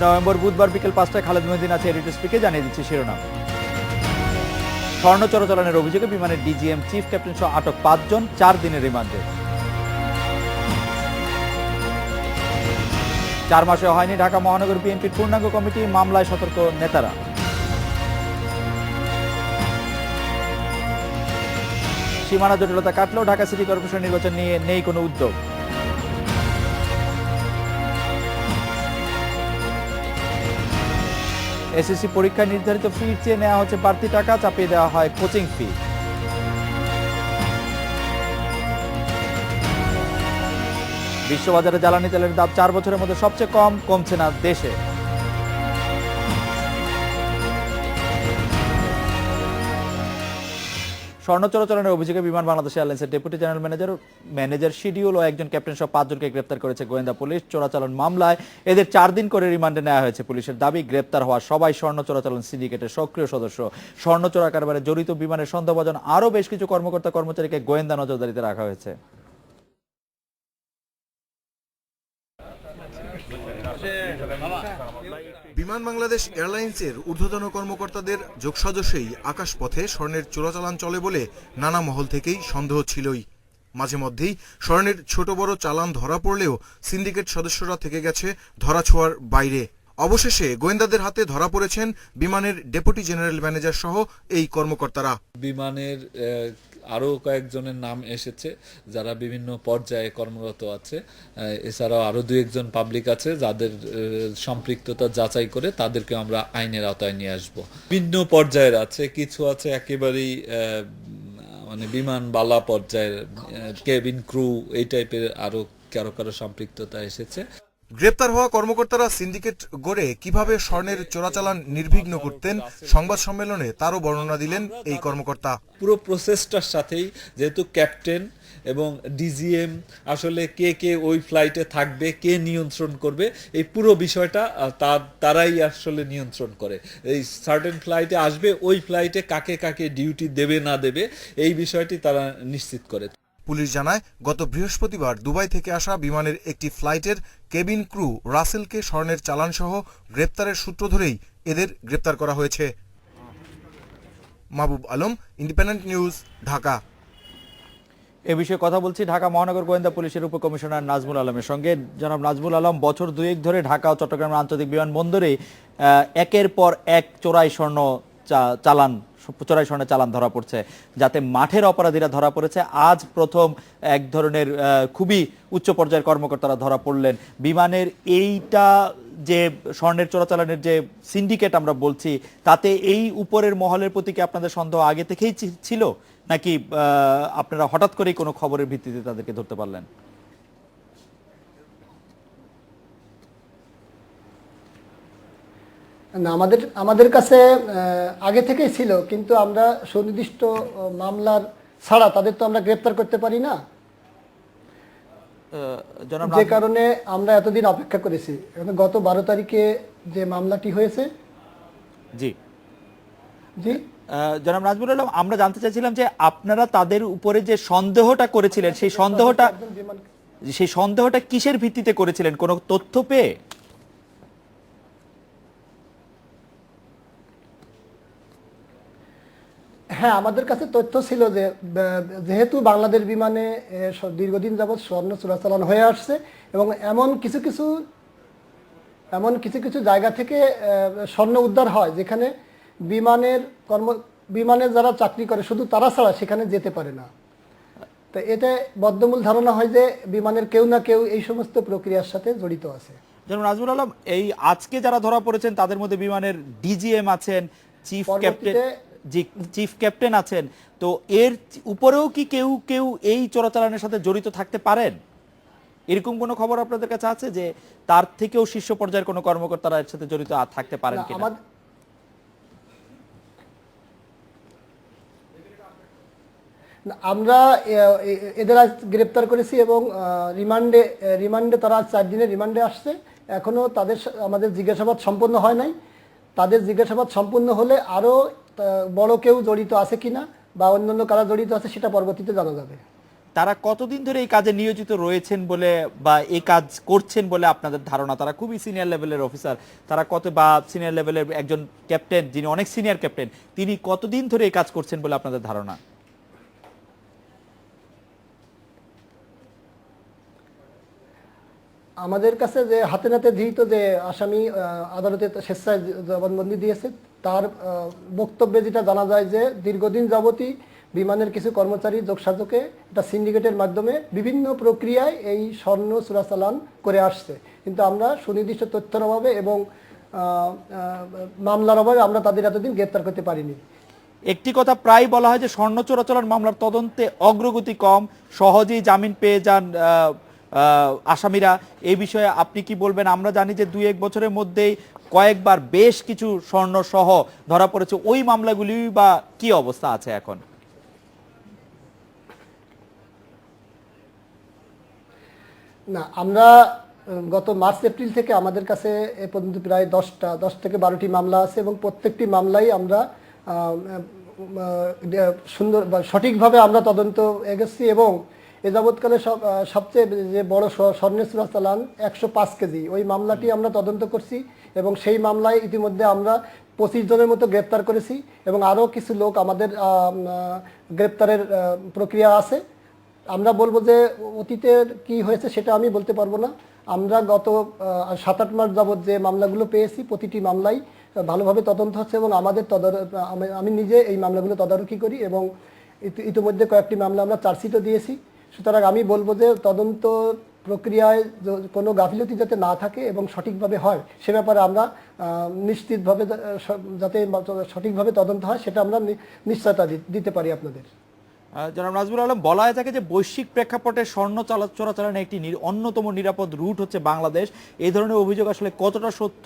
November বুধবার বিকেল 5টায় খালেদ মহিউদ্দিন আছে এডিটর স্পিকে জানিয়ে দিচ্ছি শিরোনাম। স্বর্ণ চোরাচালানের অভিযোগে বিমানের ডিজিএম চিফ ক্যাপ্টেন সহ আটক 5 জন, 4 দিনের রিমান্ডে। 4 মাসে হয়নি ঢাকা মহানগর বিএনপির পূর্ণাঙ্গ কমিটি, মামলায় সতর্ক নেতারা। সীমানা জটিলতা কাটলেও ঢাকা সিটি কর্পোরেশন নির্বাচন নিয়ে নেই কোনো উদ্যোগ। এসএসসি পরীক্ষায় নির্ধারিত ফির চেয়ে নেওয়া হচ্ছে বাড়তি টাকা, চাপিয়ে দেওয়া হয় কোচিং ফি। বিশ্ববাজারে জ্বালানি তেলের দাম 4 বছরের মধ্যে সবচেয়ে কম, কমছে না দেশে। স্বর্ণ চোরাচালানের অভিযোগে বিমান বাংলাদেশ এয়ারলাইন্সের ডেপুটি জেনারেল ম্যানেজার শিডিউল ও একজন ক্যাপ্টেন সহ 5 জনকে গ্রেপ্তার করেছে গোয়েন্দা পুলিশ। চোরাচালান মামলায় এদের 4 দিন করে রিমান্ডে নেওয়া হয়েছে। পুলিশের দাবি, গ্রেপ্তার হওয়া সবাই স্বর্ণ চোরাচালান সিন্ডিকেটের সক্রিয় সদস্য। স্বর্ণ চোরা কারবারে জড়িত বিমানের সন্দেহভাজন আরও বেশ কিছু কর্মকর্তা কর্মচারীকে গোয়েন্দা নজরদারিতে রাখা হয়েছে। বিমান বাংলাদেশ এয়ারলাইন্সের ঊর্ধ্বতন কর্মকর্তাদের যোগসাজশেই আকাশপথে স্বর্ণের চোরাচালান চলে বলে নানা মহল থেকেই সন্দেহ ছিলই। মাঝে মধ্যেই স্বর্ণের ছোট বড় চালান ধরা পড়লেও সিন্ডিকেট সদস্যরা থেকে গেছে ধরাছোঁয়ার বাইরে। অবশেষে গোয়েন্দাদের হাতে ধরা পড়েছেন বিমানের ডেপুটি জেনারেল ম্যানেজার সহ এই কর্মকর্তারা। বিমানের আরও কয়েকজনের নাম এসেছে যারা বিভিন্ন পর্যায়ে কর্মরত আছে। এছাড়াও আরও 2-1 পাবলিক আছে যাদের সম্পৃক্ততা যাচাই করে তাদেরকে আমরা আইনের আওতায় নিয়ে আসব। বিভিন্ন পর্যায়ের আছে, কিছু আছে একেবারেই মানে বিমান বালা পর্যায়ের, কেবিন ক্রু, এই টাইপের আরও কারো সম্পৃক্ততা এসেছে। গ্রেপ্তার হওয়া কর্মকর্তারা সিন্ডিকেট গড়ে কিভাবে স্বর্ণের চোরাচালান নির্বিঘ্ন করতেন সংবাদ সম্মেলনে তারও বর্ণনা দিলেন এই কর্মকর্তা। পুরো প্রসেসটার সাথেই যেহেতু ক্যাপ্টেন এবং ডিজিএম আসলে কে ওই ফ্লাইটে থাকবে, কে নিয়ন্ত্রণ করবে, এই পুরো বিষয়টা তারাই আসলে নিয়ন্ত্রণ করে। এই সার্টেন ফ্লাইটে আসবে, ওই ফ্লাইটে কাকে ডিউটি দেবে না দেবে এই বিষয়টি তারা নিশ্চিত করে। পুলিশ জানায়, গত বৃহস্পতিবার দুবাই থেকে আসা বিমানের একটি ফ্লাইটের কেবিন ক্রু রাসেলকে স্বর্ণের চালানসহ গ্রেপ্তারের সূত্র ধরেই এদের গ্রেপ্তার করা হয়েছে। Mahbub Alam, independent news, Dhaka. এ বিষয়ে কথা বলছি ঢাকা মহানগর গোয়েন্দা পুলিশের উপকমিশনার নাজমুল আলমের সঙ্গে। জনাব নাজমুল আলম, বছর 2 ধরে ঢাকা ও চট্টগ্রাম আন্তর্জাতিক বিমানবন্দরে একের পর এক চোরাই স্বর্ণের চালান ধরা পড়ছে, যাতে মাঠের অপরাধীরা ধরা পড়েছে। আজ প্রথম এক ধরনের খুবই উচ্চ পর্যায়ের কর্মকর্তারা ধরা পড়লেন। বিমানের এইটা যে স্বর্ণের চোরাচালানের যে সিন্ডিকেট আমরা বলছি, তাতে এই উপরের মহলের প্রতি কি আপনাদের সন্দেহ আগে থেকেই ছিল, নাকি আপনারা হঠাৎ করেই কোনো খবরের ভিত্তিতে তাদেরকে ধরতে পারলেন? না, আমাদের কাছে আগে থেকেই ছিল, কিন্তু আমরা সুনির্দিষ্ট মামলার ছাড়া তাদের তো আমরা গ্রেপ্তার করতে পারি না, যে কারণে আমরা এতদিন অপেক্ষা করেছি। গত 12 তারিখে যে মামলাটি হয়েছে। জি জনাব নাজমুল আলম, আমরা জানতে চাইছিলাম যে আপনারা তাদের উপরে যে সন্দেহটা করেছিলেন, সেই সন্দেহটা কিসের ভিত্তিতে করেছিলেন? কোনো তথ্য পেয়ে? হ্যাঁ, আমাদের কাছে তথ্য ছিল যে যেহেতু বাংলাদেশ বিমানে দীর্ঘদিন যাবৎ স্বর্ণ চোরাচালান হয়ে আসছে এবং এমন কিছু কিছু জায়গা থেকে স্বর্ণ উদ্ধার হয় যেখানে বিমানে যারা চাকরি করে শুধু তারা ছাড়া সেখানে যেতে পারে না। তো এতে বদ্ধমূল ধারণা হয় যে বিমানের কেউ না কেউ এই সমস্ত প্রক্রিয়ার সাথে জড়িত আছে। জনাব নাজমুল আলম, এই আজকে যারা ধরা পড়েছেন তাদের মধ্যে বিমানের ডিজিএম আছেন, চিফ ক্যাপ্টেন আছেন, তো এর উপরেও কি কেউ এই চোরাচালানের সাথে জড়িত থাকতে পারেন? এরকম কোনো খবর আপনাদের কাছে আছে যে তার থেকেও শীর্ষ পর্যায়ের কোনো কর্মকর্তারা এর সাথে জড়িত থাকতে পারেন কিনা? আমরা এদের আজ গ্রেপ্তার করেছি এবং রিমান্ডে তারা 4 দিনের রিমান্ডে আসছে। এখনো আমাদের জিজ্ঞাসাবাদ সম্পন্ন হয় নাই। তাদের জিজ্ঞাসাবাদ সম্পূর্ণ হলে আরও বড় কেউ জড়িত আছে কিনা বা অন্যান্য কারা জড়িত আছে সেটা পরবর্তীতে জানা যাবে। তারা কতদিন ধরে এই কাজে নিয়োজিত রয়েছেন বলে বা এই কাজ করছেন বলে আপনাদের ধারণা? তারা খুবই সিনিয়র লেভেলের অফিসার, তারা কত বা সিনিয়র লেভেলের একজন ক্যাপ্টেন যিনি অনেক সিনিয়র ক্যাপ্টেন, তিনি কতদিন ধরে এই কাজ করছেন বলে আপনাদের ধারণা? আমাদের কাছে যে হাতে নাতে ধৃত যে আসামি আদালতে স্বেচ্ছায় জবানবন্দি দিয়েছে, তার বক্তব্যে যেটা জানা যায় যে দীর্ঘদিন যাবতই বিমানের কিছু কর্মচারী যোগসাজকে এটা সিন্ডিকেটের মাধ্যমে বিভিন্ন প্রক্রিয়ায় এই স্বর্ণ চোরাচালান করে আসছে, কিন্তু আমরা সুনির্দিষ্ট তথ্যের অভাবে এবং মামলার অভাবে আমরা তাদের এতদিন গ্রেপ্তার করতে পারিনি। একটি কথা প্রায় বলা হয় যে স্বর্ণ চোরাচালান মামলার তদন্তে অগ্রগতি কম, সহজেই জামিন পেয়ে যান আসামিরা। এই বিষয়ে আপনি কি বলবেন? আমরা জানি যে 2-1 বছরের মধ্যেই কয়েকবার বেশ কিছু স্বর্ণ সহ ধরা পড়েছে, ওই মামলাগুলি বা কি অবস্থা আছে এখন? না, আমরা গত মার্চ এপ্রিল থেকে আমাদের কাছে এ পর্যন্ত প্রায় 10 থেকে 12টি মামলা আছে এবং প্রত্যেকটি মামলাই আমরা সুন্দর বা সঠিকভাবে আমরা তদন্ত এগেছি এবং এ যাবৎকালে সবচেয়ে যে বড় স্বর্ণের চোরাচালান 105 কেজি, ওই মামলাটি আমরা তদন্ত করছি এবং সেই মামলায় ইতিমধ্যে আমরা 25 জনের মতো গ্রেপ্তার করেছি এবং আরও কিছু লোক আমাদের গ্রেপ্তারের প্রক্রিয়া আছে। আমরা বলবো যে অতীতের কি হয়েছে সেটা আমি বলতে পারবো না। আমরা গত 7-8 মাস যাবৎ যে মামলাগুলো পেয়েছি, প্রতিটি মামলাই ভালোভাবে তদন্ত হচ্ছে এবং আমাদের আমি নিজে এই মামলাগুলো তদারকি করি এবং ইতিমধ্যে কয়েকটি মামলা আমরা চার্জশিটও দিয়েছি। সুতরাং আমি বলবো যে তদন্ত প্রক্রিয়ায় কোনো গাফিলতি যাতে না থাকে এবং সঠিকভাবে হয় সে ব্যাপারে আমরা নিশ্চিতভাবে যাতে সঠিকভাবে তদন্ত হয় সেটা আমরা নিশ্চয়তা দিতে পারি আপনাদের। জনাব নাজমুল আলম, বলা হয়ে থাকে যে বৈশ্বিক প্রেক্ষাপটে স্বর্ণ চোরাচালানের একটি অন্যতম নিরাপদ রুট হচ্ছে বাংলাদেশ। এই ধরনের অভিযোগ আসলে কতটা সত্য?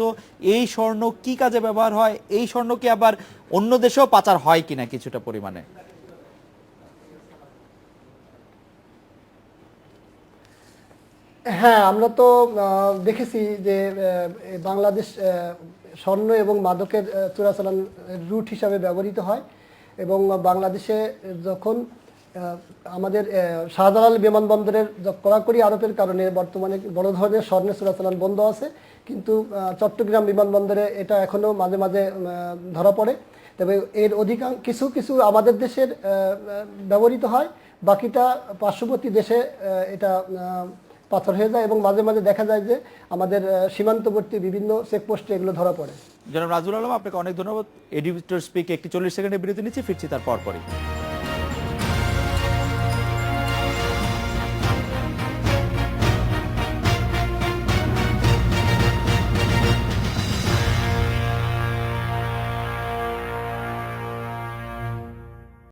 এই স্বর্ণ কি কাজে ব্যবহার হয়? এই স্বর্ণ কি আবার অন্য দেশেও পাচার হয় কিনা কিছুটা পরিমাণে? হ্যাঁ, আমরা তো দেখেছি যে বাংলাদেশ স্বর্ণ এবং মাদকের চোরাচালান রুট হিসাবে ব্যবহৃত হয় এবং বাংলাদেশে যখন আমাদের শাহজালাল বিমানবন্দরের কড়াকড়ি আরোপের কারণে বর্তমানে বড় ধরনের স্বর্ণের চোরাচালান বন্ধ আছে, কিন্তু চট্টগ্রাম বিমানবন্দরে এটা এখনও মাঝে মাঝে ধরা পড়ে। তবে এর কিছু কিছু আমাদের দেশের ব্যবহৃত হয়, বাকিটা পার্শ্ববর্তী দেশে এটা পাচার হয়ে যায় এবং মাঝে মাঝে দেখা যায় যে আমাদের সীমান্তবর্তী বিভিন্ন চেকপোস্টে এগুলো ধরা পড়ে। জনাব নাজমুল আলম, আপনাকে অনেক ধন্যবাদ। এডিটর স্পিক একটি 40 সেকেন্ডের বিরতি নিচ্ছি, ফিরছি তার পরপরই।